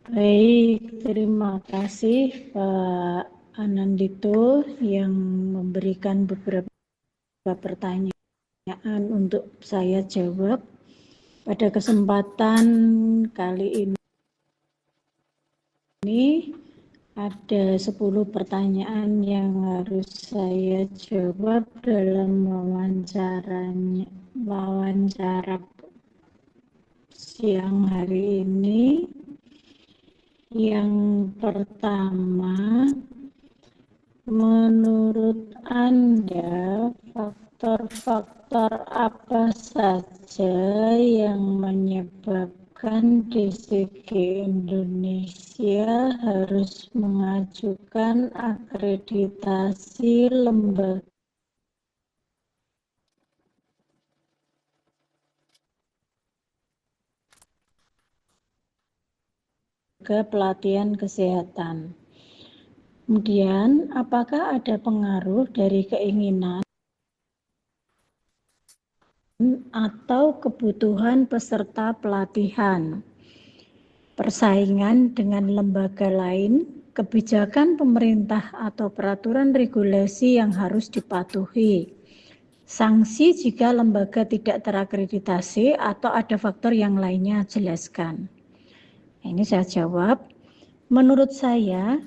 Baik, terima kasih Pak Anandito yang memberikan beberapa pertanyaan untuk saya jawab. Pada kesempatan kali ini ada 10 pertanyaan yang harus saya jawab dalam wawancara siang hari ini. Yang pertama, menurut Anda faktor-faktor apa saja yang menyebabkan DCG Indonesia harus mengajukan akreditasi lembaga pelatihan kesehatan? Kemudian, apakah ada pengaruh dari keinginan atau kebutuhan peserta pelatihan, persaingan dengan lembaga lain, kebijakan pemerintah atau peraturan regulasi yang harus dipatuhi, sanksi jika lembaga tidak terakreditasi atau ada faktor yang lainnya, jelaskan. Ini saya jawab. Menurut saya,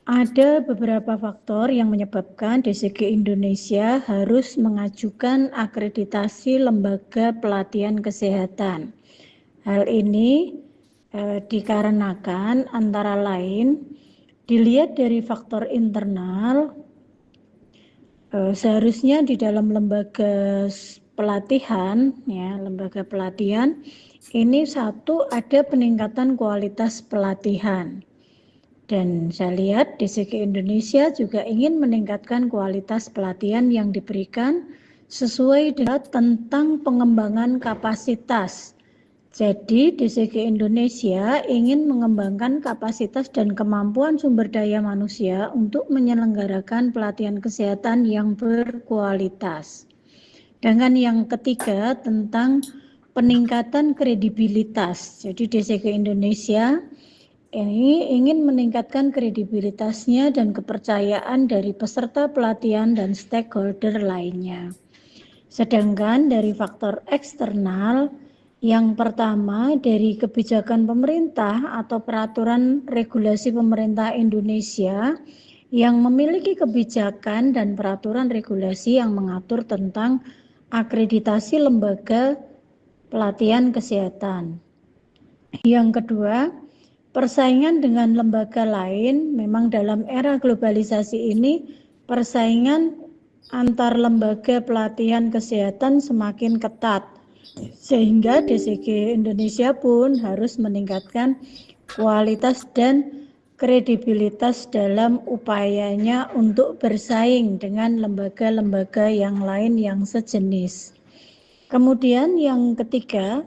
ada beberapa faktor yang menyebabkan DCG Indonesia harus mengajukan akreditasi lembaga pelatihan kesehatan. Hal ini dikarenakan antara lain dilihat dari faktor internal, seharusnya di dalam lembaga pelatihan, ya, lembaga pelatihan ini satu ada peningkatan kualitas pelatihan. Dan saya lihat DCG Indonesia juga ingin meningkatkan kualitas pelatihan yang diberikan sesuai dengan tentang pengembangan kapasitas. Jadi DCG Indonesia ingin mengembangkan kapasitas dan kemampuan sumber daya manusia untuk menyelenggarakan pelatihan kesehatan yang berkualitas. Dengan yang ketiga tentang peningkatan kredibilitas. Jadi DCG Indonesia ini ingin meningkatkan kredibilitasnya dan kepercayaan dari peserta pelatihan dan stakeholder lainnya. Sedangkan dari faktor eksternal, yang pertama dari kebijakan pemerintah atau peraturan regulasi pemerintah Indonesia yang memiliki kebijakan dan peraturan regulasi yang mengatur tentang akreditasi lembaga pelatihan kesehatan. Yang kedua, persaingan dengan lembaga lain. Memang dalam era globalisasi ini persaingan antar lembaga pelatihan kesehatan semakin ketat, sehingga DCG Indonesia pun harus meningkatkan kualitas dan kredibilitas dalam upayanya untuk bersaing dengan lembaga-lembaga yang lain yang sejenis. Kemudian yang ketiga,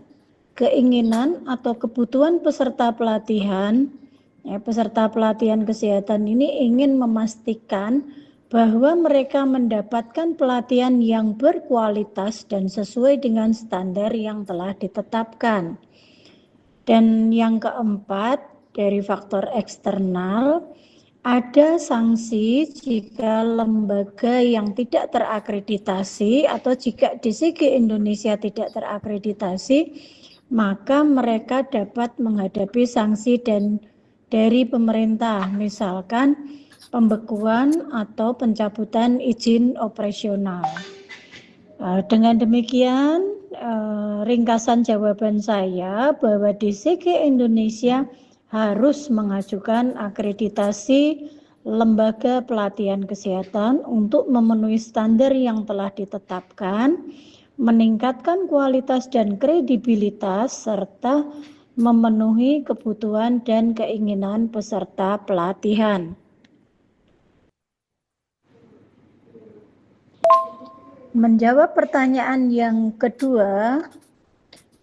keinginan atau kebutuhan peserta pelatihan, peserta pelatihan kesehatan ini ingin memastikan bahwa mereka mendapatkan pelatihan yang berkualitas dan sesuai dengan standar yang telah ditetapkan. Dan yang keempat, dari faktor eksternal, ada sanksi jika lembaga yang tidak terakreditasi atau jika DCG Indonesia tidak terakreditasi, maka mereka dapat menghadapi sanksi dan dari pemerintah, misalkan pembekuan atau pencabutan izin operasional. Dengan demikian, ringkasan jawaban saya bahwa DCG Indonesia harus mengajukan akreditasi lembaga pelatihan kesehatan untuk memenuhi standar yang telah ditetapkan, meningkatkan kualitas dan kredibilitas, serta memenuhi kebutuhan dan keinginan peserta pelatihan. Menjawab pertanyaan yang kedua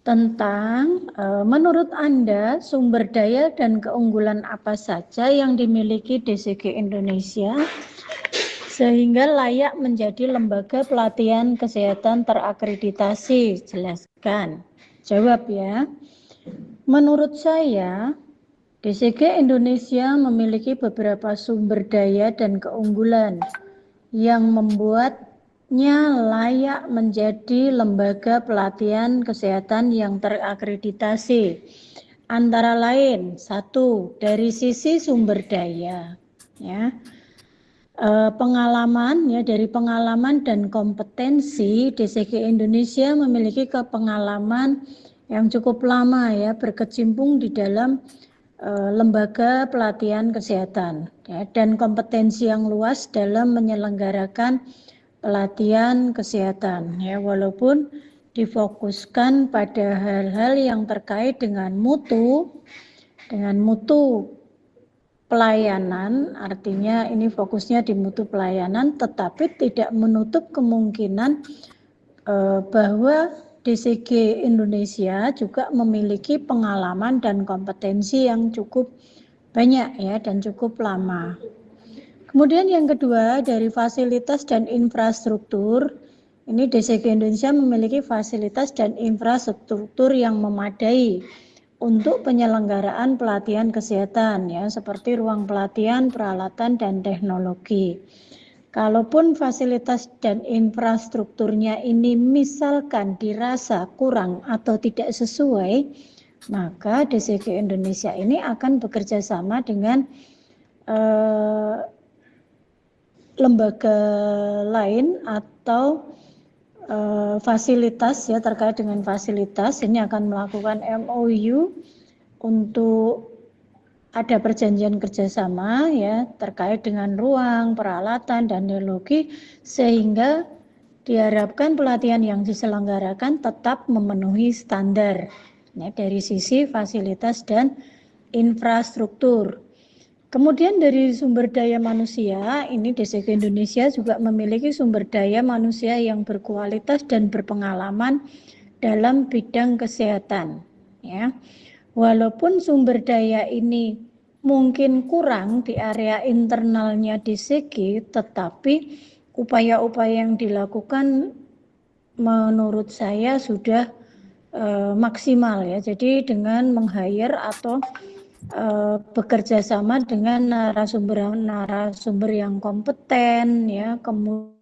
tentang menurut Anda sumber daya dan keunggulan apa saja yang dimiliki DCG Indonesia sehingga layak menjadi lembaga pelatihan kesehatan terakreditasi, jelaskan. Jawab ya. Menurut saya DCG Indonesia memiliki beberapa sumber daya dan keunggulan yang membuatnya layak menjadi lembaga pelatihan kesehatan yang terakreditasi. Antara lain, satu, dari sisi sumber daya, ya. Pengalaman ya, dari pengalaman dan kompetensi DCG Indonesia memiliki kepengalaman yang cukup lama ya berkecimpung di dalam lembaga pelatihan kesehatan ya, dan kompetensi yang luas dalam menyelenggarakan pelatihan kesehatan ya, walaupun difokuskan pada hal-hal yang terkait dengan mutu pelayanan, artinya ini fokusnya di mutu pelayanan, tetapi tidak menutup kemungkinan bahwa DCG Indonesia juga memiliki pengalaman dan kompetensi yang cukup banyak ya dan cukup lama. Kemudian yang kedua, dari fasilitas dan infrastruktur, ini DCG Indonesia memiliki fasilitas dan infrastruktur yang memadai untuk penyelenggaraan pelatihan kesehatan ya, seperti ruang pelatihan, peralatan dan teknologi. Kalaupun fasilitas dan infrastrukturnya ini misalkan dirasa kurang atau tidak sesuai, maka DCG Indonesia ini akan bekerja sama dengan lembaga lain atau fasilitas ya, terkait dengan fasilitas ini akan melakukan MOU untuk ada perjanjian kerjasama ya terkait dengan ruang, peralatan, dan teknologi, sehingga diharapkan pelatihan yang diselenggarakan tetap memenuhi standar ya, dari sisi fasilitas dan infrastruktur. Kemudian dari sumber daya manusia, ini DCG Indonesia juga memiliki sumber daya manusia yang berkualitas dan berpengalaman dalam bidang kesehatan ya. Walaupun sumber daya ini mungkin kurang di area internalnya DCG, tetapi upaya-upaya yang dilakukan menurut saya sudah maksimal ya. Jadi dengan meng-hire atau bekerja sama dengan narasumber yang kompeten ya, kemudian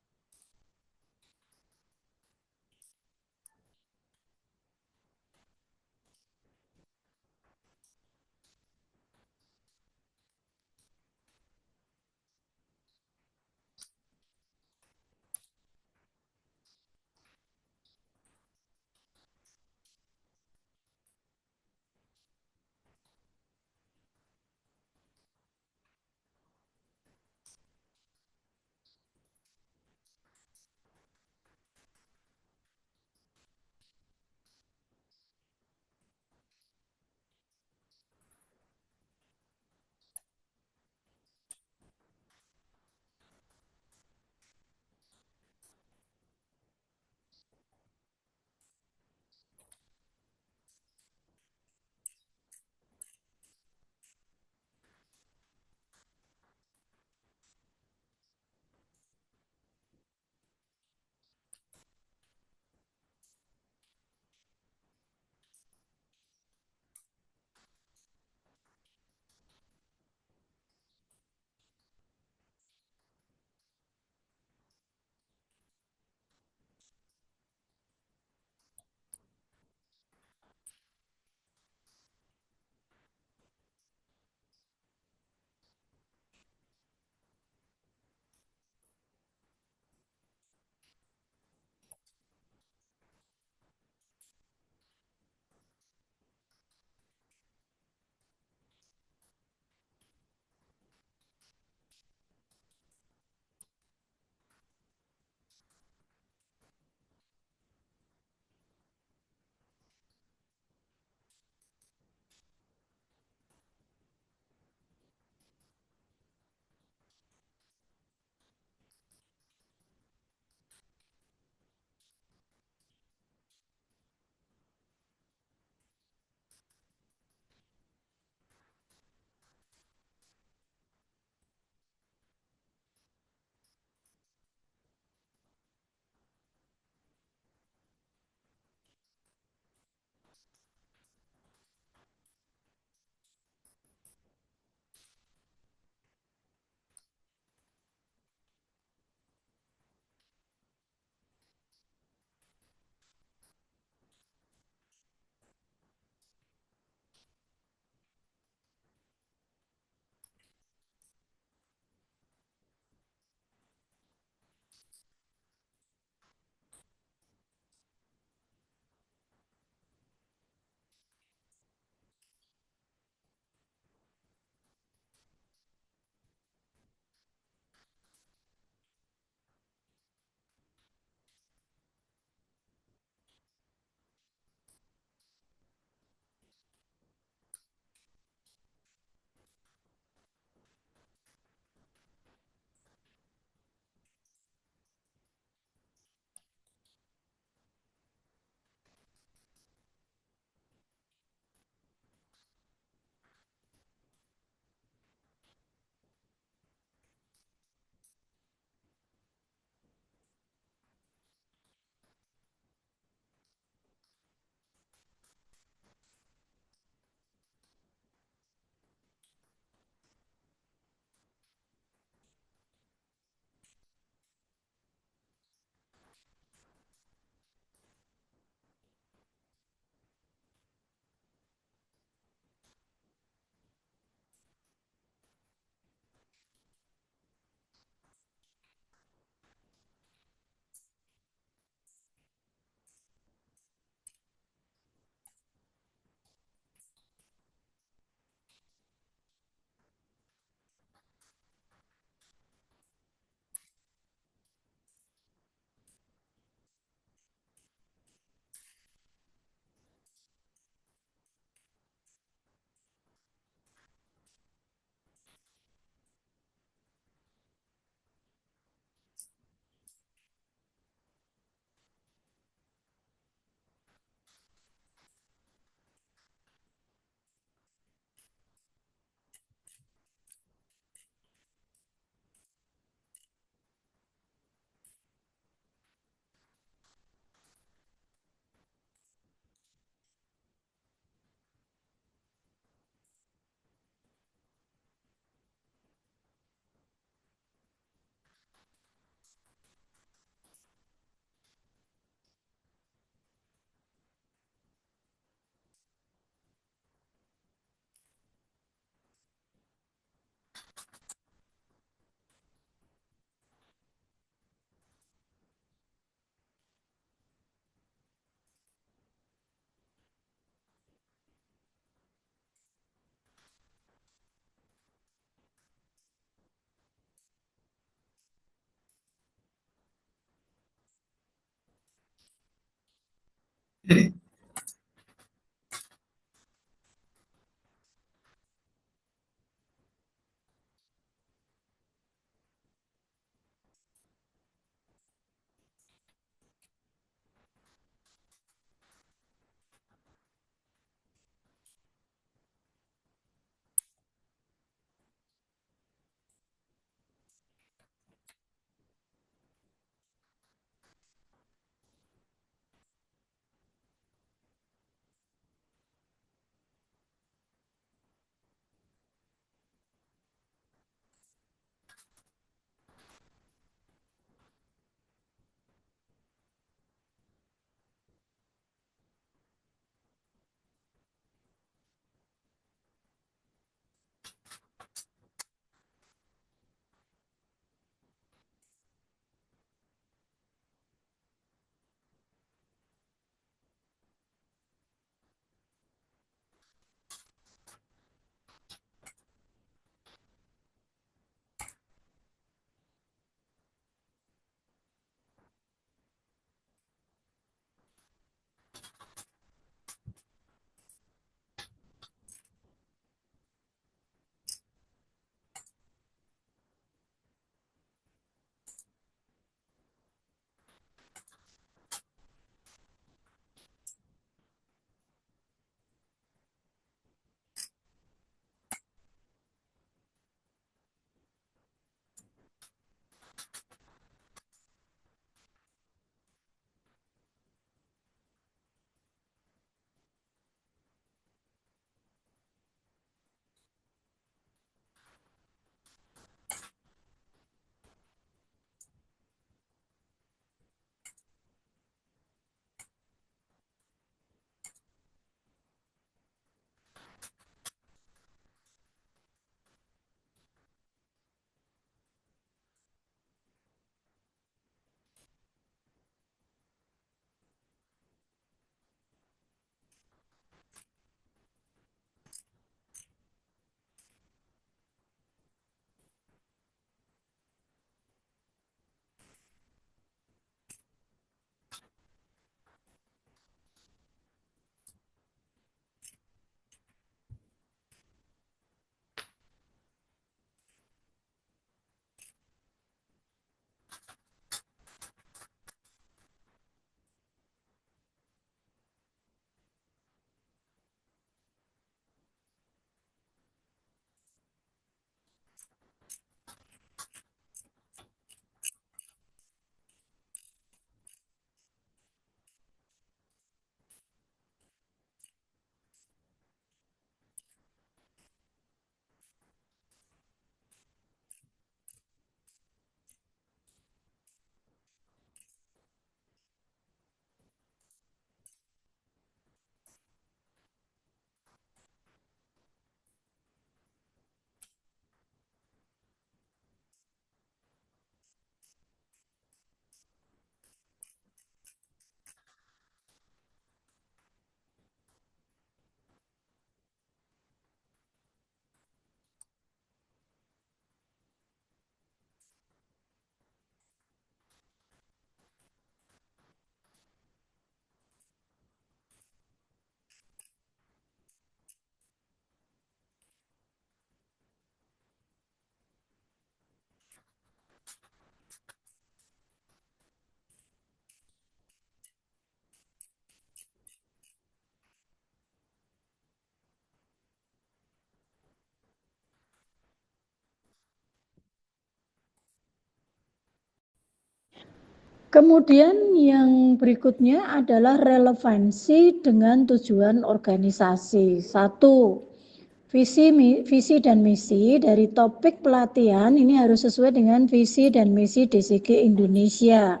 Kemudian yang berikutnya adalah relevansi dengan tujuan organisasi. 1. Visi dan misi dari topik pelatihan ini harus sesuai dengan visi dan misi DCG Indonesia,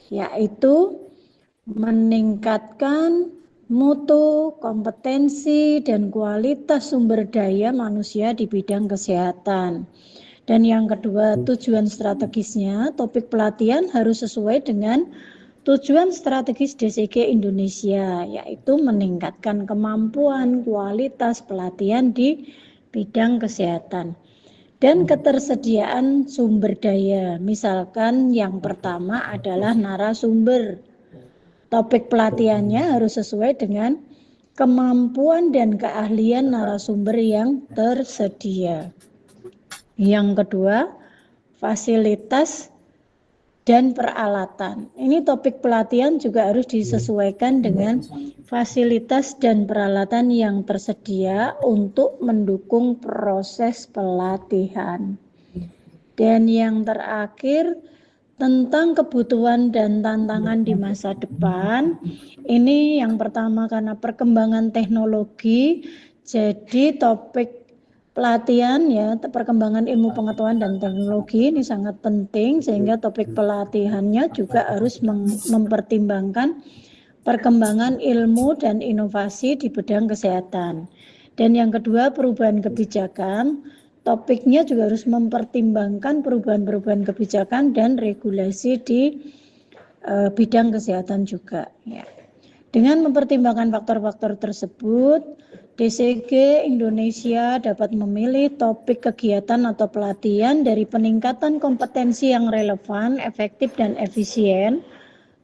yaitu meningkatkan mutu, kompetensi, dan kualitas sumber daya manusia di bidang kesehatan. Dan yang kedua, tujuan strategisnya, topik pelatihan harus sesuai dengan tujuan strategis DCG Indonesia, yaitu meningkatkan kemampuan kualitas pelatihan di bidang kesehatan. Dan ketersediaan sumber daya, misalkan yang pertama adalah narasumber Topik pelatihannya harus sesuai dengan kemampuan dan keahlian narasumber yang tersedia. Yang kedua, fasilitas dan peralatan. Ini topik pelatihan juga harus disesuaikan dengan fasilitas dan peralatan yang tersedia untuk mendukung proses pelatihan. Dan yang terakhir, tentang kebutuhan dan tantangan di masa depan. Ini yang pertama karena perkembangan teknologi, jadi topik pelatihan ya, perkembangan ilmu pengetahuan dan teknologi ini sangat penting, sehingga topik pelatihannya juga harus mempertimbangkan perkembangan ilmu dan inovasi di bidang kesehatan. Dan yang kedua, perubahan kebijakan. Topiknya juga harus mempertimbangkan perubahan-perubahan kebijakan dan regulasi di bidang kesehatan juga. Ya. Dengan mempertimbangkan faktor-faktor tersebut, DCG Indonesia dapat memilih topik kegiatan atau pelatihan dari peningkatan kompetensi yang relevan, efektif, dan efisien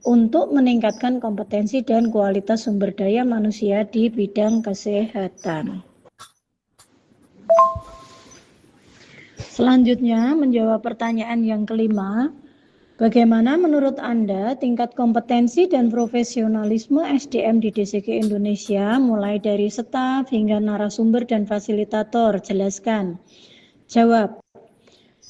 untuk meningkatkan kompetensi dan kualitas sumber daya manusia di bidang kesehatan. Selanjutnya, menjawab pertanyaan yang kelima, bagaimana menurut Anda tingkat kompetensi dan profesionalisme SDM di DCG Indonesia mulai dari staf hingga narasumber dan fasilitator? Jelaskan. Jawab.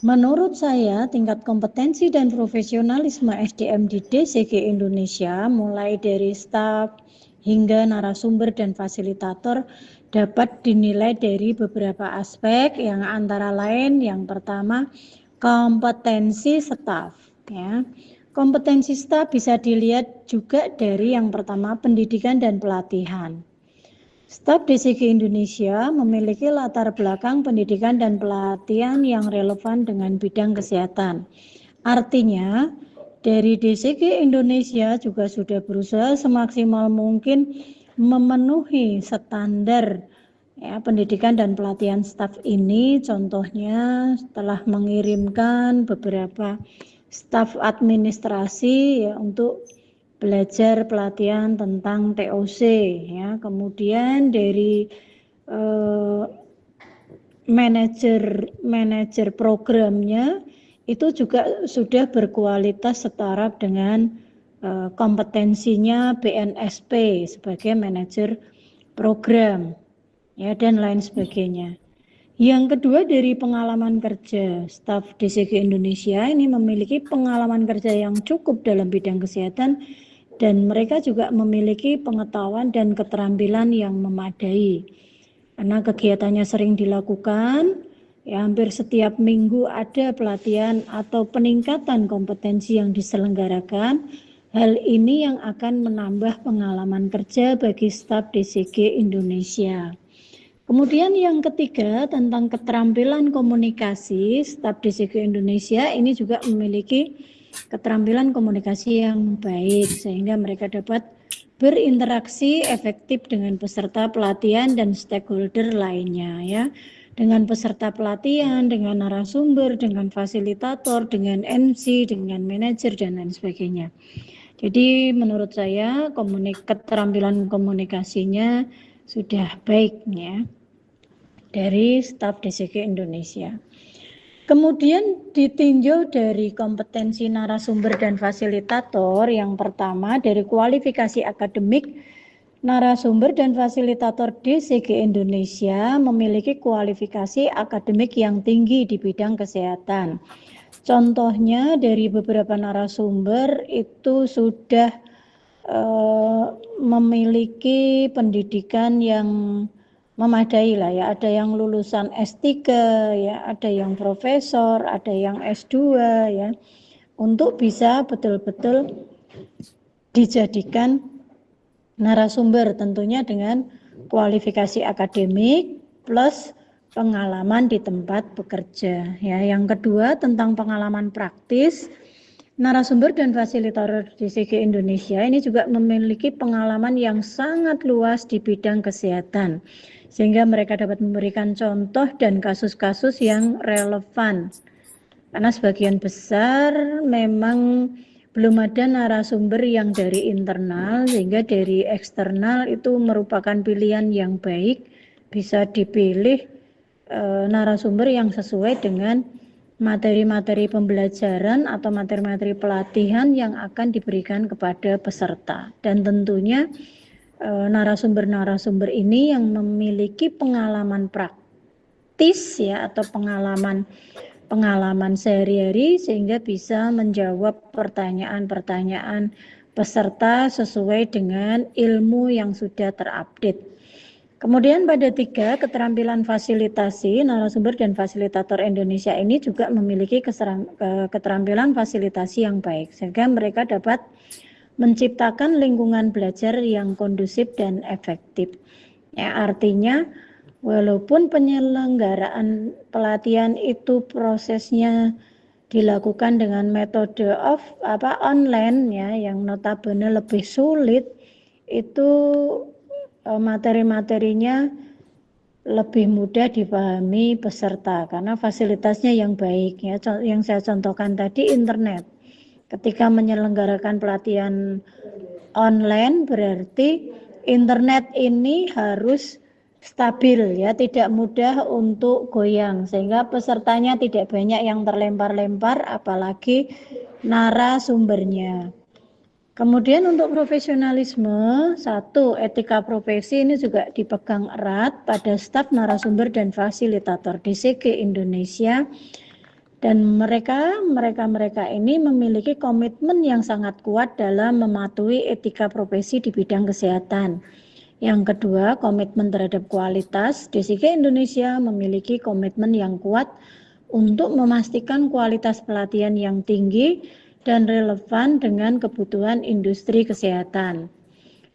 Menurut saya, tingkat kompetensi dan profesionalisme SDM di DCG Indonesia mulai dari staf hingga narasumber dan fasilitator dapat dinilai dari beberapa aspek, yang antara lain yang pertama kompetensi staf ya. Kompetensi staf bisa dilihat juga dari yang pertama pendidikan dan pelatihan. Staf DCG Indonesia memiliki latar belakang pendidikan dan pelatihan yang relevan dengan bidang kesehatan. Artinya, dari DCG Indonesia juga sudah berusaha semaksimal mungkin memenuhi standar ya, pendidikan dan pelatihan staf ini. Contohnya setelah mengirimkan beberapa staf administrasi ya, untuk belajar pelatihan tentang TOC ya, kemudian dari manajer programnya itu juga sudah berkualitas setara dengan kompetensinya BNSP sebagai manajer program ya, dan lain sebagainya. Yang kedua, dari pengalaman kerja, staf DCG Indonesia ini memiliki pengalaman kerja yang cukup dalam bidang kesehatan dan mereka juga memiliki pengetahuan dan keterampilan yang memadai. Karena kegiatannya sering dilakukan, ya hampir setiap minggu ada pelatihan atau peningkatan kompetensi yang diselenggarakan. Hal ini yang akan menambah pengalaman kerja bagi staf DCG Indonesia. Kemudian yang ketiga, tentang keterampilan komunikasi, staf DCG Indonesia ini juga memiliki keterampilan komunikasi yang baik sehingga mereka dapat berinteraksi efektif dengan peserta pelatihan dan stakeholder lainnya ya. Dengan peserta pelatihan, dengan narasumber, dengan fasilitator, dengan MC, dengan manajer dan lain sebagainya. Jadi menurut saya keterampilan komunikasinya sudah baik ya dari staf DCG Indonesia. Kemudian ditinjau dari kompetensi narasumber dan fasilitator. Yang pertama dari kualifikasi akademik, narasumber dan fasilitator DCG Indonesia memiliki kualifikasi akademik yang tinggi di bidang kesehatan. Contohnya dari beberapa narasumber itu sudah memiliki pendidikan yang memadai lah ya, ada yang lulusan S3 ya, ada yang profesor, ada yang S2 ya, untuk bisa betul-betul dijadikan narasumber, tentunya dengan kualifikasi akademik plus pengalaman di tempat bekerja ya. Yang kedua, tentang pengalaman praktis, narasumber dan fasilitator DCG Indonesia ini juga memiliki pengalaman yang sangat luas di bidang kesehatan, sehingga mereka dapat memberikan contoh dan kasus-kasus yang relevan. Karena sebagian besar memang belum ada narasumber yang dari internal, sehingga dari eksternal itu merupakan pilihan yang baik, bisa dipilih narasumber yang sesuai dengan materi-materi pembelajaran atau materi-materi pelatihan yang akan diberikan kepada peserta. Dan tentunya narasumber-narasumber ini yang memiliki pengalaman praktis ya, atau pengalaman sehari-hari, sehingga bisa menjawab pertanyaan-pertanyaan peserta sesuai dengan ilmu yang sudah terupdate. Kemudian pada 3, keterampilan fasilitasi. Narasumber dan fasilitator Indonesia ini juga memiliki keterampilan fasilitasi yang baik, sehingga mereka dapat menciptakan lingkungan belajar yang kondusif dan efektif. Ya, artinya walaupun penyelenggaraan pelatihan itu prosesnya dilakukan dengan metode online ya, yang notabene lebih sulit, itu materi-materinya lebih mudah dipahami peserta karena fasilitasnya yang baik ya. Yang saya contohkan tadi internet. Ketika menyelenggarakan pelatihan online berarti internet ini harus stabil ya, tidak mudah untuk goyang, sehingga pesertanya tidak banyak yang terlempar-lempar, apalagi narasumbernya. Kemudian untuk profesionalisme, 1, etika profesi ini juga dipegang erat pada staf, narasumber, dan fasilitator DCG Indonesia. Dan mereka ini memiliki komitmen yang sangat kuat dalam mematuhi etika profesi di bidang kesehatan. Yang kedua, komitmen terhadap kualitas. DCG Indonesia memiliki komitmen yang kuat untuk memastikan kualitas pelatihan yang tinggi dan relevan dengan kebutuhan industri kesehatan.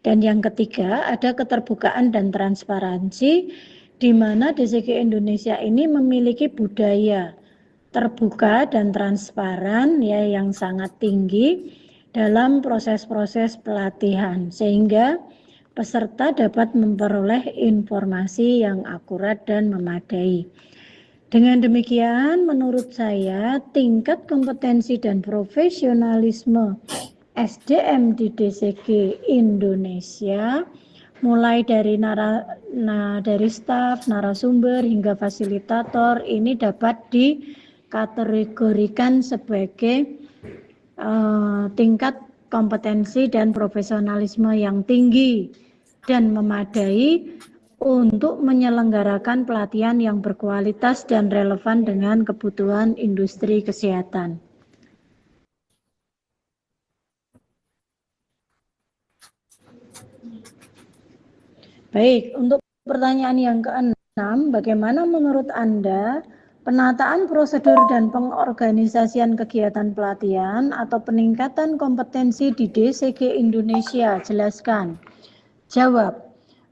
Dan yang ketiga, ada keterbukaan dan transparansi, di mana DCG Indonesia ini memiliki budaya terbuka dan transparan ya, yang sangat tinggi dalam proses-proses pelatihan, sehingga peserta dapat memperoleh informasi yang akurat dan memadai. Dengan demikian, menurut saya tingkat kompetensi dan profesionalisme SDM di DCG Indonesia, mulai dari dari staf, narasumber hingga fasilitator, ini dapat dikategorikan sebagai tingkat kompetensi dan profesionalisme yang tinggi dan memadai untuk menyelenggarakan pelatihan yang berkualitas dan relevan dengan kebutuhan industri kesehatan. Baik, untuk pertanyaan yang ke-6, bagaimana menurut Anda penataan prosedur dan pengorganisasian kegiatan pelatihan atau peningkatan kompetensi di DCG Indonesia? Jelaskan. Jawab,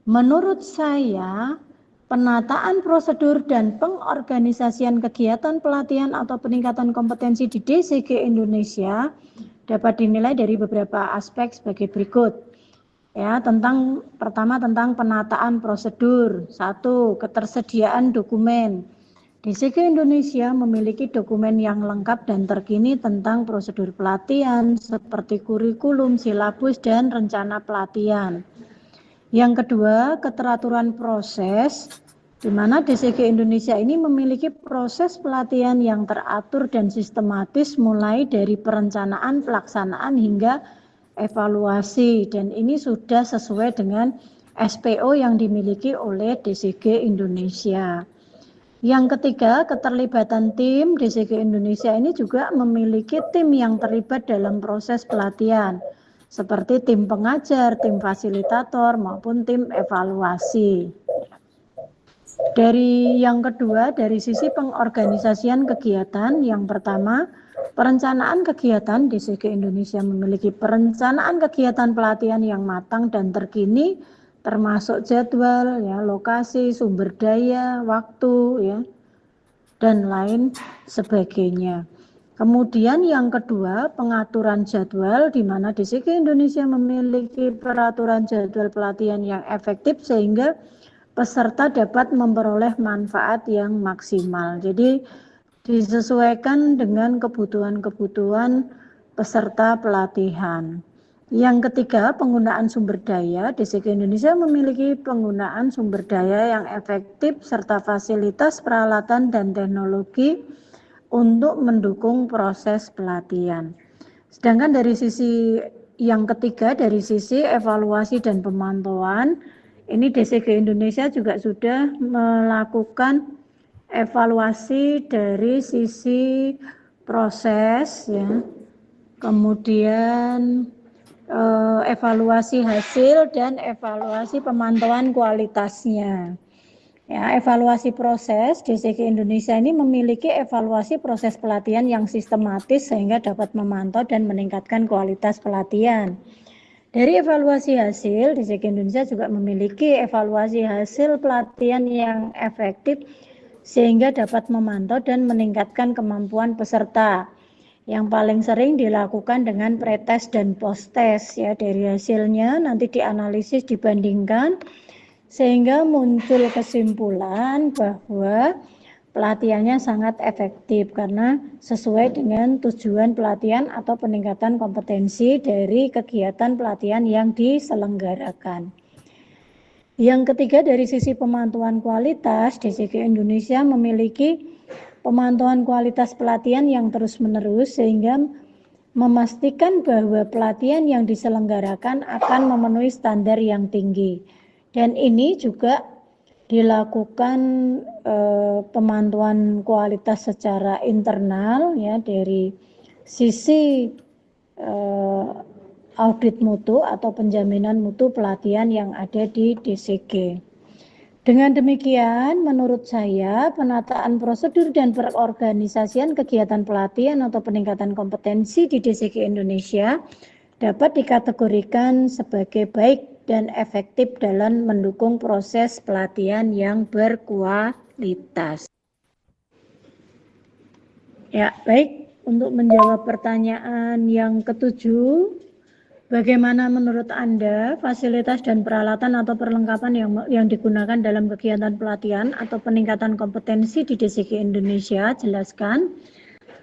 menurut saya penataan prosedur dan pengorganisasian kegiatan pelatihan atau peningkatan kompetensi di DCG Indonesia dapat dinilai dari beberapa aspek sebagai berikut. Ya, pertama tentang penataan prosedur. 1, ketersediaan dokumen. DCG Indonesia memiliki dokumen yang lengkap dan terkini tentang prosedur pelatihan seperti kurikulum, silabus, dan rencana pelatihan. Yang kedua, keteraturan proses, di mana DCG Indonesia ini memiliki proses pelatihan yang teratur dan sistematis mulai dari perencanaan, pelaksanaan, hingga evaluasi, dan ini sudah sesuai dengan SPO yang dimiliki oleh DCG Indonesia. Yang ketiga, keterlibatan tim. DCG Indonesia ini juga memiliki tim yang terlibat dalam proses pelatihan, seperti tim pengajar, tim fasilitator, maupun tim evaluasi. Yang kedua, dari sisi pengorganisasian kegiatan, yang pertama, perencanaan kegiatan. DCG Indonesia memiliki perencanaan kegiatan pelatihan yang matang dan terkini, termasuk jadwal, ya, lokasi, sumber daya, waktu, ya, dan lain sebagainya. Kemudian yang kedua, pengaturan jadwal, di mana DCG Indonesia memiliki peraturan jadwal pelatihan yang efektif sehingga peserta dapat memperoleh manfaat yang maksimal. Jadi disesuaikan dengan kebutuhan-kebutuhan peserta pelatihan. Yang ketiga, penggunaan sumber daya. DCG Indonesia memiliki penggunaan sumber daya yang efektif serta fasilitas, peralatan, dan teknologi untuk mendukung proses pelatihan. Sedangkan dari sisi yang ketiga, dari sisi evaluasi dan pemantauan, ini DCG Indonesia juga sudah melakukan evaluasi dari sisi proses, ya, kemudian evaluasi hasil dan evaluasi pemantauan kualitasnya. Ya, evaluasi proses DCG Indonesia ini memiliki evaluasi proses pelatihan yang sistematis sehingga dapat memantau dan meningkatkan kualitas pelatihan. Dari evaluasi hasil, DCG Indonesia juga memiliki evaluasi hasil pelatihan yang efektif sehingga dapat memantau dan meningkatkan kemampuan peserta. Yang paling sering dilakukan dengan pretest dan post-test, ya. Dari hasilnya nanti dianalisis, dibandingkan sehingga muncul kesimpulan bahwa pelatihannya sangat efektif karena sesuai dengan tujuan pelatihan atau peningkatan kompetensi dari kegiatan pelatihan yang diselenggarakan. Yang ketiga, dari sisi pemantauan kualitas, DCG Indonesia memiliki pemantauan kualitas pelatihan yang terus-menerus sehingga memastikan bahwa pelatihan yang diselenggarakan akan memenuhi standar yang tinggi. Dan ini juga dilakukan pemantauan kualitas secara internal, ya, dari sisi audit mutu atau penjaminan mutu pelatihan yang ada di DCG. Dengan demikian, menurut saya, penataan prosedur dan perorganisasian kegiatan pelatihan atau peningkatan kompetensi di DCG Indonesia dapat dikategorikan sebagai baik dan efektif dalam mendukung proses pelatihan yang berkualitas. Ya, baik. Untuk menjawab pertanyaan yang ketujuh, bagaimana menurut Anda fasilitas dan peralatan atau perlengkapan yang digunakan dalam kegiatan pelatihan atau peningkatan kompetensi di DCG Indonesia? Jelaskan.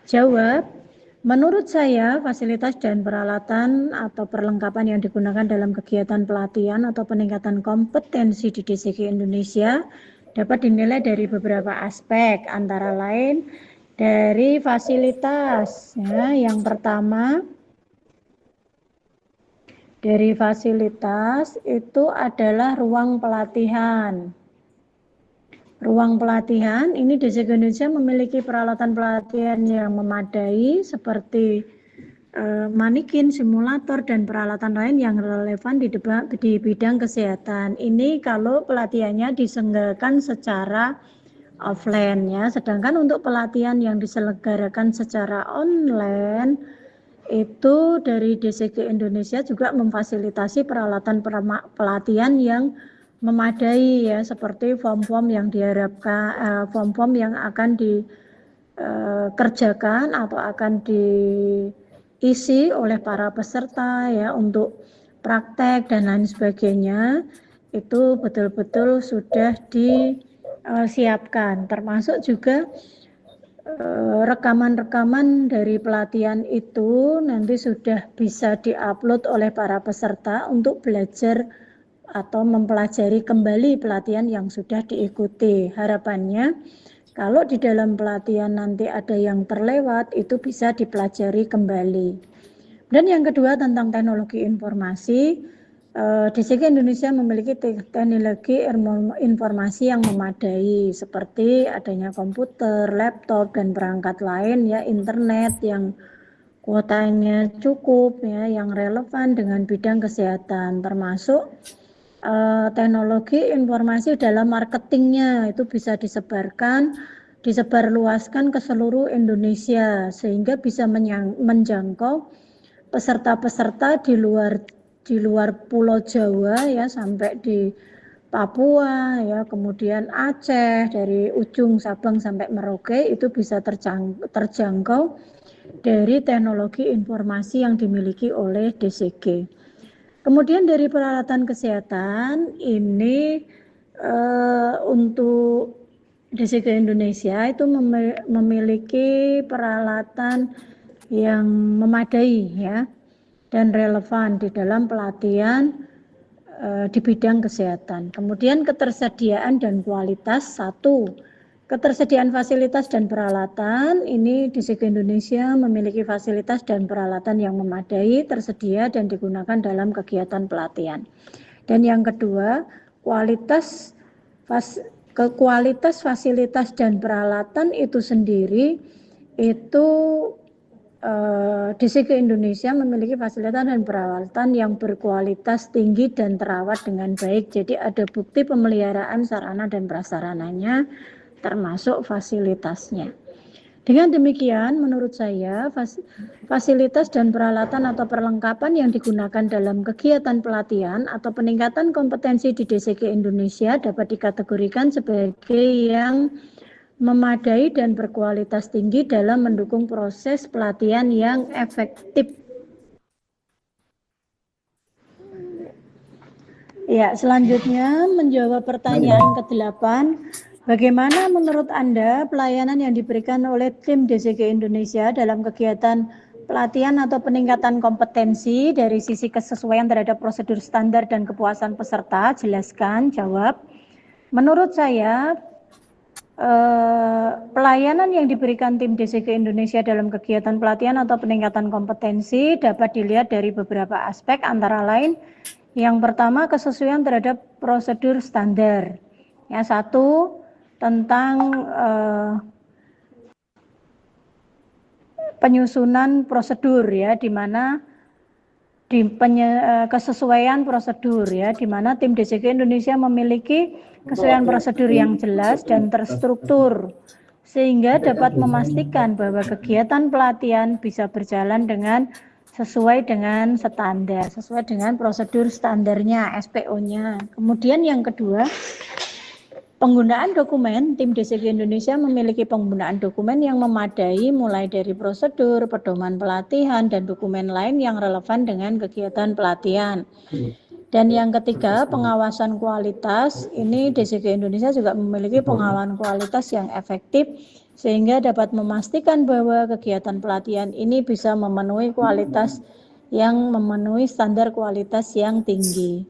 Jawab. Menurut saya, fasilitas dan peralatan atau perlengkapan yang digunakan dalam kegiatan pelatihan atau peningkatan kompetensi di DCG Indonesia dapat dinilai dari beberapa aspek, antara lain dari fasilitas. Ya, yang pertama, dari fasilitas itu adalah ruang pelatihan. Ruang pelatihan ini DCG Indonesia memiliki peralatan pelatihan yang memadai seperti manikin, simulator, dan peralatan lain yang relevan di bidang kesehatan. Ini kalau pelatihannya diselenggarakan secara offline, ya. Sedangkan untuk pelatihan yang diselenggarakan secara online itu dari DCG Indonesia juga memfasilitasi peralatan pelatihan yang memadai, ya, seperti form-form yang diharapkan, form-form yang akan dikerjakan atau akan diisi oleh para peserta, ya, untuk praktek dan lain sebagainya. Itu betul-betul sudah disiapkan, termasuk juga rekaman-rekaman dari pelatihan itu nanti sudah bisa diupload oleh para peserta untuk belajar atau mempelajari kembali pelatihan yang sudah diikuti. Harapannya kalau di dalam pelatihan nanti ada yang terlewat, itu bisa dipelajari kembali. Dan yang kedua, tentang teknologi informasi, DCG Indonesia memiliki teknologi informasi yang memadai seperti adanya komputer, laptop, dan perangkat lain, ya, internet yang kuotanya cukup, ya, yang relevan dengan bidang kesehatan, termasuk teknologi informasi dalam marketingnya itu bisa disebarluaskan ke seluruh Indonesia sehingga bisa menjangkau peserta-peserta di luar Pulau Jawa, ya, sampai di Papua, ya, kemudian Aceh, dari ujung Sabang sampai Merauke itu bisa terjangkau dari teknologi informasi yang dimiliki oleh DCG. Kemudian dari peralatan kesehatan ini untuk DCG Indonesia itu memiliki peralatan yang memadai ya dan relevan di dalam pelatihan di bidang kesehatan. Kemudian ketersediaan dan kualitas. 1. Ketersediaan fasilitas dan peralatan. Ini DCG Indonesia memiliki fasilitas dan peralatan yang memadai, tersedia dan digunakan dalam kegiatan pelatihan. Dan yang kedua, kualitas fasilitas dan peralatan itu sendiri itu DCG Indonesia memiliki fasilitas dan peralatan yang berkualitas tinggi dan terawat dengan baik. Jadi ada bukti pemeliharaan sarana dan prasarananya termasuk fasilitasnya. Dengan demikian, menurut saya fasilitas dan peralatan atau perlengkapan yang digunakan dalam kegiatan pelatihan atau peningkatan kompetensi di DCG Indonesia dapat dikategorikan sebagai yang memadai dan berkualitas tinggi dalam mendukung proses pelatihan yang efektif. Ya, selanjutnya menjawab pertanyaan ke-8. Bagaimana menurut Anda pelayanan yang diberikan oleh tim DCG Indonesia dalam kegiatan pelatihan atau peningkatan kompetensi dari sisi kesesuaian terhadap prosedur standar dan kepuasan peserta? Jelaskan, jawab. Menurut saya, pelayanan yang diberikan tim DCG Indonesia dalam kegiatan pelatihan atau peningkatan kompetensi dapat dilihat dari beberapa aspek, antara lain yang pertama kesesuaian terhadap prosedur standar. Yang 1 tentang penyusunan prosedur ya, di mana di kesesuaian prosedur ya, di mana tim DCG Indonesia memiliki kesesuaian prosedur yang jelas dan terstruktur sehingga dapat memastikan bahwa kegiatan pelatihan bisa berjalan dengan sesuai dengan standar, sesuai dengan prosedur standarnya, SPO-nya. Kemudian yang kedua, penggunaan dokumen. Tim DCG Indonesia memiliki penggunaan dokumen yang memadai mulai dari prosedur, pedoman pelatihan, dan dokumen lain yang relevan dengan kegiatan pelatihan. Dan yang ketiga, pengawasan kualitas. Ini DCG Indonesia juga memiliki pengawasan kualitas yang efektif sehingga dapat memastikan bahwa kegiatan pelatihan ini bisa memenuhi standar kualitas yang tinggi.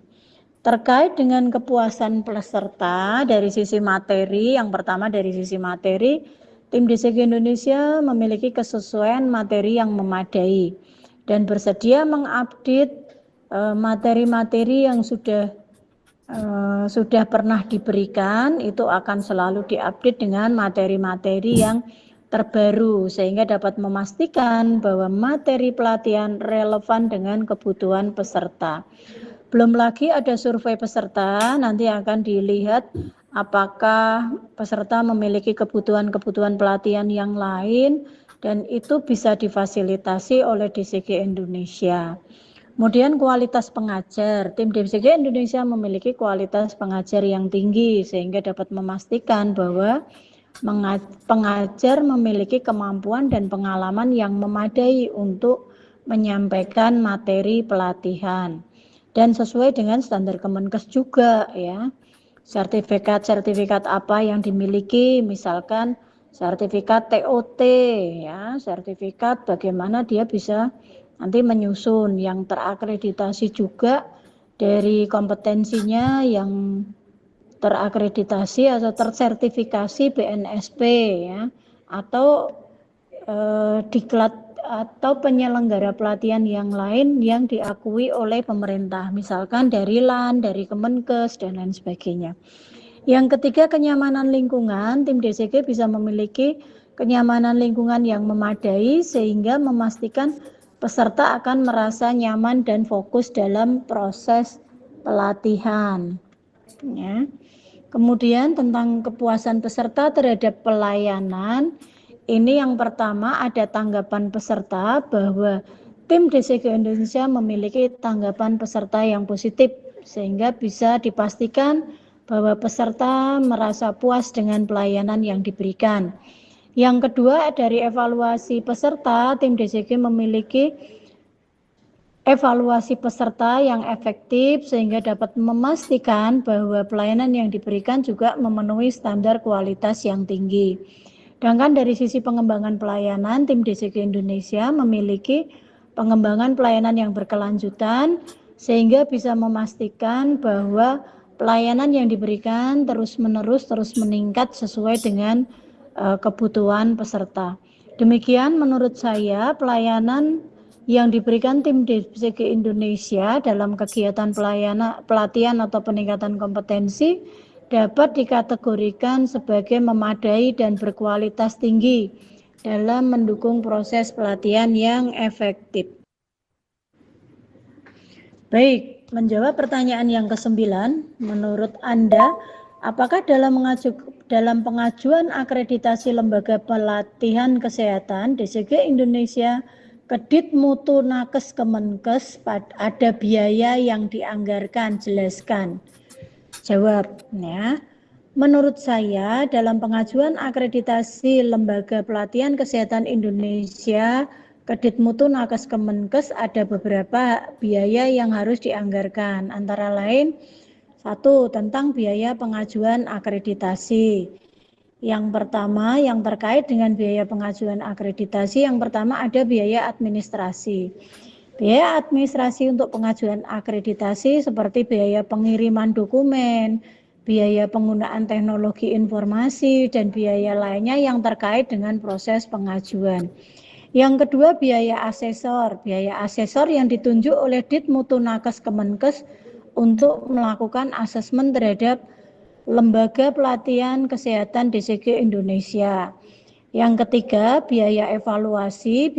Terkait dengan kepuasan peserta dari sisi materi, yang pertama dari sisi materi, tim DCG Indonesia memiliki kesesuaian materi yang memadai dan bersedia mengupdate materi-materi yang sudah pernah diberikan, itu akan selalu diupdate dengan materi-materi yang terbaru sehingga dapat memastikan bahwa materi pelatihan relevan dengan kebutuhan peserta. Belum lagi ada survei peserta, nanti akan dilihat apakah peserta memiliki kebutuhan-kebutuhan pelatihan yang lain dan itu bisa difasilitasi oleh DCG Indonesia. Kemudian kualitas pengajar, tim DCG Indonesia memiliki kualitas pengajar yang tinggi sehingga dapat memastikan bahwa pengajar memiliki kemampuan dan pengalaman yang memadai untuk menyampaikan materi pelatihan dan sesuai dengan standar Kemenkes juga ya. Sertifikat apa yang dimiliki, misalkan sertifikat TOT ya, sertifikat bagaimana dia bisa nanti menyusun yang terakreditasi juga dari kompetensinya yang terakreditasi atau tersertifikasi BNSP ya, atau diklat atau penyelenggara pelatihan yang lain yang diakui oleh pemerintah, misalkan dari LAN, dari Kemenkes dan lain sebagainya. Yang ketiga, kenyamanan lingkungan. Tim DCG bisa memiliki kenyamanan lingkungan yang memadai sehingga memastikan peserta akan merasa nyaman dan fokus dalam proses pelatihan. Ya. Kemudian tentang kepuasan peserta terhadap pelayanan, ini yang pertama ada tanggapan peserta bahwa tim DCG Indonesia memiliki tanggapan peserta yang positif sehingga bisa dipastikan bahwa peserta merasa puas dengan pelayanan yang diberikan. Yang kedua, dari evaluasi peserta, tim DCG memiliki evaluasi peserta yang efektif sehingga dapat memastikan bahwa pelayanan yang diberikan juga memenuhi standar kualitas yang tinggi. Sedangkan dari sisi pengembangan pelayanan, tim DCG Indonesia memiliki pengembangan pelayanan yang berkelanjutan sehingga bisa memastikan bahwa pelayanan yang diberikan terus meningkat sesuai dengan kebutuhan peserta. Demikian menurut saya pelayanan yang diberikan tim DCG Indonesia dalam kegiatan pelatihan atau peningkatan kompetensi dapat dikategorikan sebagai memadai dan berkualitas tinggi dalam mendukung proses pelatihan yang efektif. Baik, menjawab pertanyaan yang ke-9, menurut Anda, apakah dalam pengajuan akreditasi lembaga pelatihan kesehatan DCG Indonesia Kedit Mutu Nakes Kemenkes ada biaya yang dianggarkan? Jelaskan. Jawab, ya. Menurut saya dalam pengajuan akreditasi lembaga pelatihan kesehatan Indonesia Kedit Mutu Nakes Kemenkes ada beberapa biaya yang harus dianggarkan, antara lain 1. Tentang biaya pengajuan akreditasi. Yang pertama, yang terkait dengan biaya pengajuan akreditasi, yang pertama ada biaya administrasi. Biaya administrasi untuk pengajuan akreditasi seperti biaya pengiriman dokumen, biaya penggunaan teknologi informasi, dan biaya lainnya yang terkait dengan proses pengajuan. Yang kedua, biaya asesor. Biaya asesor yang ditunjuk oleh Ditmutu Nakes Kemenkes untuk melakukan asesmen terhadap lembaga pelatihan kesehatan DCG Indonesia. Yang ketiga, biaya evaluasi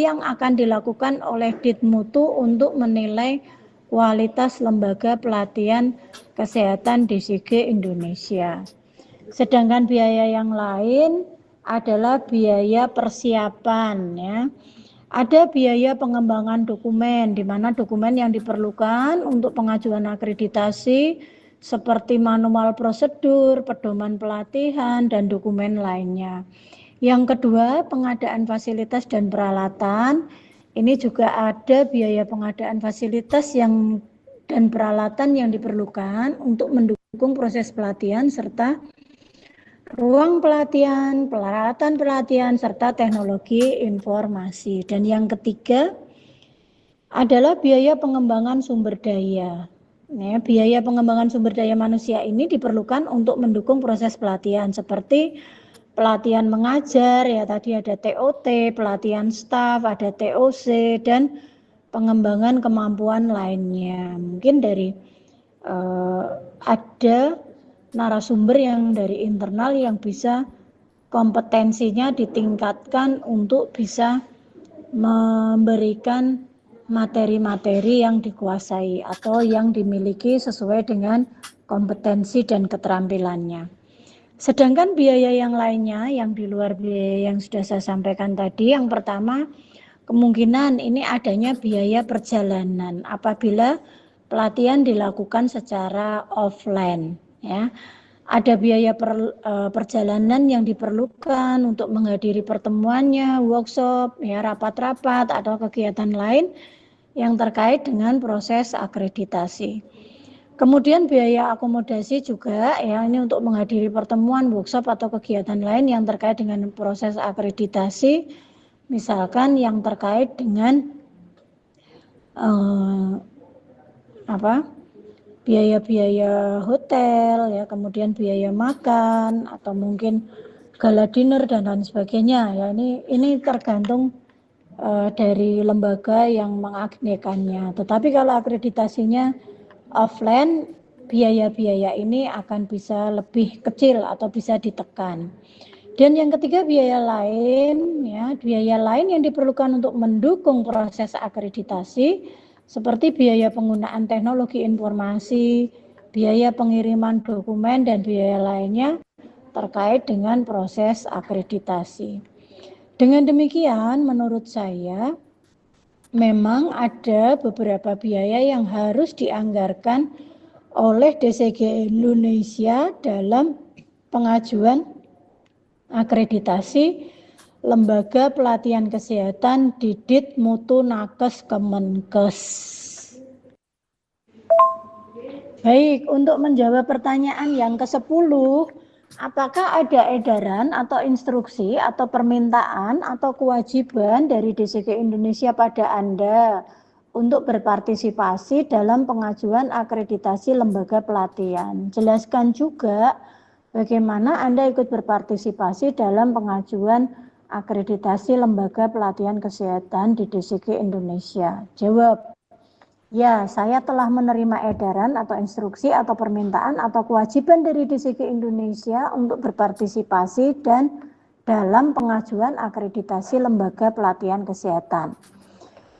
yang akan dilakukan oleh Ditmutu untuk menilai kualitas lembaga pelatihan kesehatan DCG Indonesia. Sedangkan biaya yang lain adalah biaya persiapan, ya. Ada biaya pengembangan dokumen, di mana dokumen yang diperlukan untuk pengajuan akreditasi seperti manual prosedur, pedoman pelatihan, dan dokumen lainnya. Yang kedua, pengadaan fasilitas dan peralatan. Ini juga ada biaya pengadaan fasilitas dan peralatan yang diperlukan untuk mendukung proses pelatihan serta ruang pelatihan, peralatan pelatihan, serta teknologi informasi. Dan yang ketiga adalah biaya pengembangan sumber daya. Ya, biaya pengembangan sumber daya manusia ini diperlukan untuk mendukung proses pelatihan seperti pelatihan mengajar, ya tadi ada TOT, pelatihan staf, ada TOC, dan pengembangan kemampuan lainnya. Mungkin dari ada narasumber yang dari internal yang bisa kompetensinya ditingkatkan untuk bisa memberikan materi-materi yang dikuasai atau yang dimiliki sesuai dengan kompetensi dan keterampilannya. Sedangkan biaya yang lainnya yang di luar biaya yang sudah saya sampaikan tadi, yang pertama kemungkinan ini adanya biaya perjalanan apabila pelatihan dilakukan secara offline, ya. Ada biaya perjalanan yang diperlukan untuk menghadiri pertemuannya, workshop, ya, rapat-rapat atau kegiatan lain yang terkait dengan proses akreditasi. Kemudian biaya akomodasi juga, ya, ini untuk menghadiri pertemuan, workshop atau kegiatan lain yang terkait dengan proses akreditasi, misalkan yang terkait dengan biaya-biaya hotel, ya, kemudian biaya makan atau mungkin gala dinner dan lain sebagainya, ya. Ini tergantung dari lembaga yang mengagendakannya. Tetapi kalau akreditasinya offline, biaya-biaya ini akan bisa lebih kecil atau bisa ditekan. Dan yang ketiga biaya lain, ya, biaya lain yang diperlukan untuk mendukung proses akreditasi seperti biaya penggunaan teknologi informasi, biaya pengiriman dokumen, dan biaya lainnya terkait dengan proses akreditasi. Dengan demikian, menurut saya memang ada beberapa biaya yang harus dianggarkan oleh DCG Indonesia dalam pengajuan akreditasi Lembaga Pelatihan Kesehatan Didit Mutu Nakes Kemenkes. Baik, untuk menjawab pertanyaan yang ke-10 apakah ada edaran atau instruksi atau permintaan atau kewajiban dari DCG Indonesia pada Anda untuk berpartisipasi dalam pengajuan akreditasi lembaga pelatihan? Jelaskan juga bagaimana Anda ikut berpartisipasi dalam pengajuan akreditasi lembaga pelatihan kesehatan di DCG Indonesia. Jawab. Ya, saya telah menerima edaran atau instruksi atau permintaan atau kewajiban dari DCG Indonesia untuk berpartisipasi dan dalam pengajuan akreditasi lembaga pelatihan kesehatan.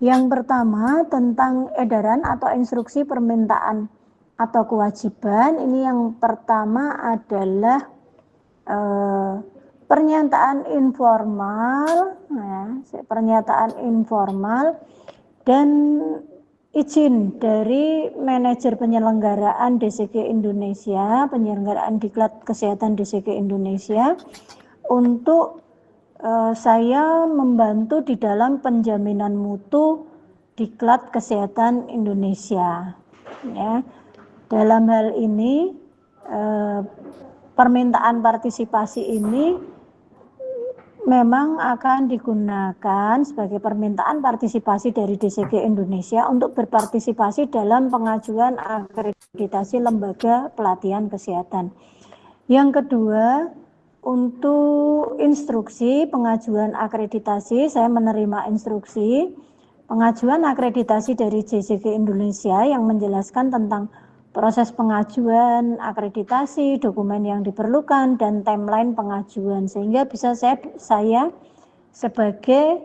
Yang pertama tentang edaran atau instruksi permintaan atau kewajiban, ini yang pertama adalah pernyataan informal, pernyataan informal dan izin dari manajer penyelenggaraan DCG Indonesia, penyelenggaraan Diklat Kesehatan DCG Indonesia untuk saya membantu di dalam penjaminan mutu Diklat Kesehatan Indonesia. Ya, dalam hal ini permintaan partisipasi ini memang akan digunakan sebagai permintaan partisipasi dari DCG Indonesia untuk berpartisipasi dalam pengajuan akreditasi lembaga pelatihan kesehatan. Yang kedua, untuk instruksi pengajuan akreditasi, saya menerima instruksi pengajuan akreditasi dari DCG Indonesia yang menjelaskan tentang proses pengajuan akreditasi, dokumen yang diperlukan, dan timeline pengajuan, sehingga bisa saya sebagai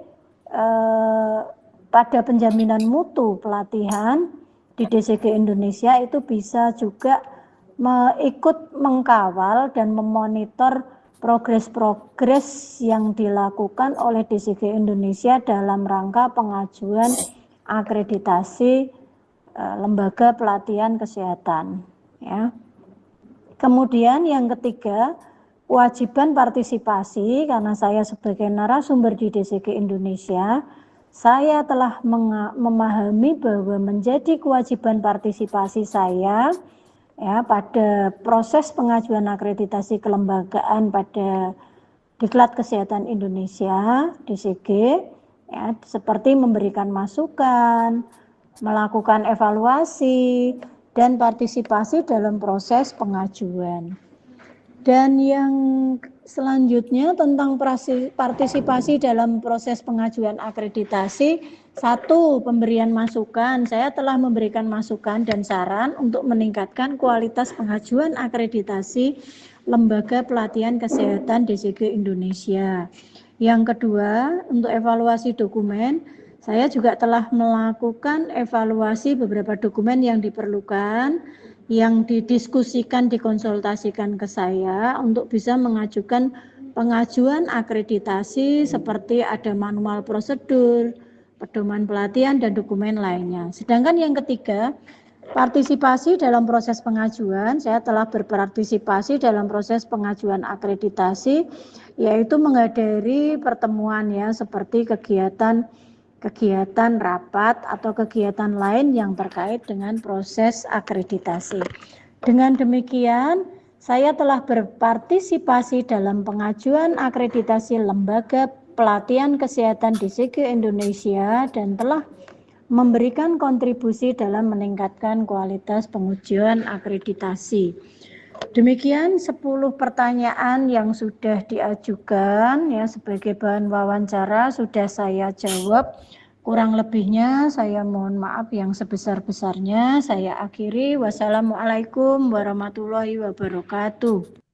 pada penjaminan mutu pelatihan di DCG Indonesia itu bisa juga ikut mengkawal dan memonitor progres yang dilakukan oleh DCG Indonesia dalam rangka pengajuan akreditasi lembaga pelatihan kesehatan. Ya. Kemudian yang ketiga, kewajiban partisipasi, karena saya sebagai narasumber di DCG Indonesia, saya telah memahami bahwa menjadi kewajiban partisipasi saya ya pada proses pengajuan akreditasi kelembagaan pada Diklat Kesehatan Indonesia DCG, ya, seperti memberikan masukan, melakukan evaluasi, dan partisipasi dalam proses pengajuan. Dan yang selanjutnya tentang partisipasi dalam proses pengajuan akreditasi. Satu, pemberian masukan. Saya telah memberikan masukan dan saran untuk meningkatkan kualitas pengajuan akreditasi lembaga pelatihan kesehatan DCG Indonesia. Yang kedua, untuk evaluasi dokumen, saya juga telah melakukan evaluasi beberapa dokumen yang diperlukan, yang didiskusikan, dikonsultasikan ke saya untuk bisa mengajukan pengajuan akreditasi seperti ada manual prosedur, pedoman pelatihan, dan dokumen lainnya. Sedangkan yang ketiga, partisipasi dalam proses pengajuan, saya telah berpartisipasi dalam proses pengajuan akreditasi, yaitu menghadiri pertemuan ya seperti kegiatan rapat atau kegiatan lain yang terkait dengan proses akreditasi. Dengan demikian, saya telah berpartisipasi dalam pengajuan akreditasi lembaga pelatihan kesehatan DCG Indonesia dan telah memberikan kontribusi dalam meningkatkan kualitas pengujian akreditasi. Demikian 10 pertanyaan yang sudah diajukan ya sebagai bahan wawancara sudah saya jawab. Kurang lebihnya saya mohon maaf yang sebesar-besarnya. Saya akhiri. Wassalamualaikum warahmatullahi wabarakatuh.